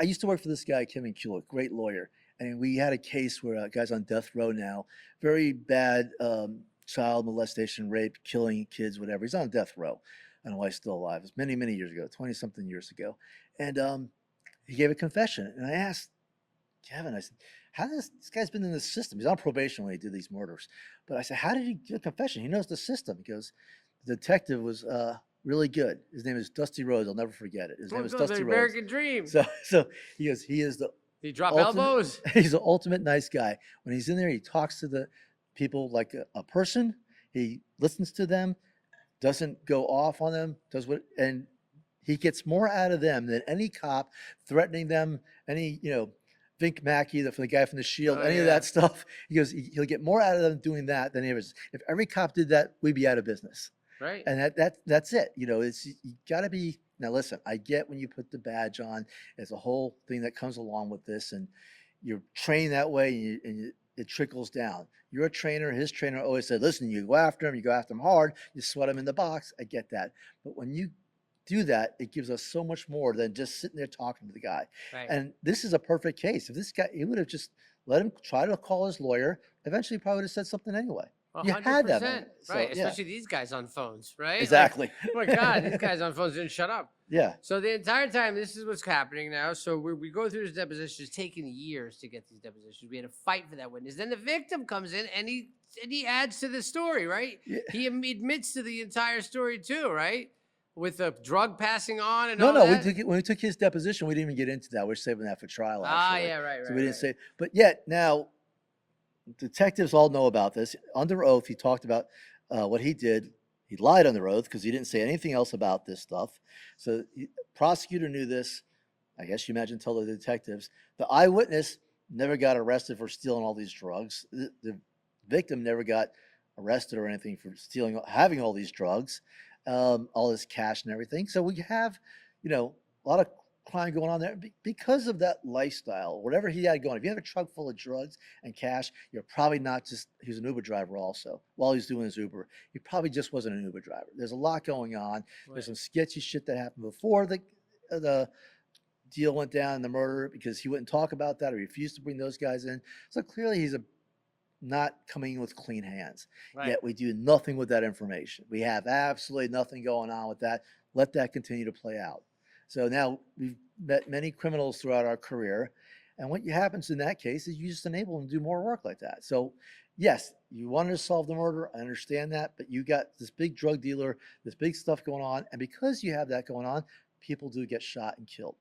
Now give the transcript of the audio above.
I used to work for this guy, Kevin Kulik, great lawyer. And we had a case where a guy's on death row now, very bad child molestation, rape, killing kids, whatever. He's on death row. I don't know why he's still alive. It was many, many years ago, 20 something years ago. And he gave a confession. And I asked Kevin, I said, how does this guy's been in the system? He's on probation when he did these murders. But I said, how did he give a confession? He knows the system. He goes, the detective was really good. His name is Dusty Rhodes. I'll never forget it. His name is The Dusty Rhodes. American dream. So he goes, he is the Did he drop ultimate, elbows? he's the ultimate nice guy. When he's in there, he talks to the people like a person. He listens to them, doesn't go off on them, does what, and he gets more out of them than any cop threatening them, any, Vink Mackey, the guy from The Shield, any of that stuff. He goes, he'll get more out of them doing that than he ever. If every cop did that, we'd be out of business. Right. And that's it. It's you got to be. Now listen, I get when you put the badge on, it's a whole thing that comes along with this, and you're trained that way, and it trickles down. You're a trainer. His trainer always said, listen, you go after him hard, you sweat him in the box. I get that. But when you do that, it gives us so much more than just sitting there talking to the guy. Right. And this is a perfect case. If this guy, he would have just let him try to call his lawyer. Eventually, he probably would have said something anyway. 100%. You had that moment. Right. So, Especially these guys on phones, right? Exactly. Like, oh my God, these guys on phones didn't shut up. Yeah. So the entire time, this is what's happening now. So we go through his depositions. It's taken years to get these depositions. We had to fight for that witness. Then the victim comes in and he adds to the story, right? Yeah. He admits to the entire story too, right? With the drug passing on and No, all no. that. When we took his deposition, we didn't even get into that. We're saving that for trial. Actually. Yeah, right. So we didn't say. But yet now, detectives all know about this. Under oath, he talked about what he did. He lied under oath because he didn't say anything else about this stuff. So the prosecutor knew this. I guess you imagine tell the detectives. The eyewitness never got arrested for stealing all these drugs. The victim never got arrested or anything for having all these drugs, all this cash and everything. So we have, a lot of crime going on there because of that lifestyle, whatever he had going. If you have a truck full of drugs and cash, you're probably not just, he was an Uber driver also. While he's doing his Uber, he probably just wasn't an Uber driver. There's a lot going on. Right. There's some sketchy shit that happened before the deal went down in the murder because he wouldn't talk about that or refused to bring those guys in. So clearly he's not coming in with clean hands. Right. Yet we do nothing with that information. We have absolutely nothing going on with that. Let that continue to play out. So now we've met many criminals throughout our career. And what happens in that case is you just enable them to do more work like that. So yes, you wanted to solve the murder. I understand that. But you got this big drug dealer, this big stuff going on. And because you have that going on, people do get shot and killed.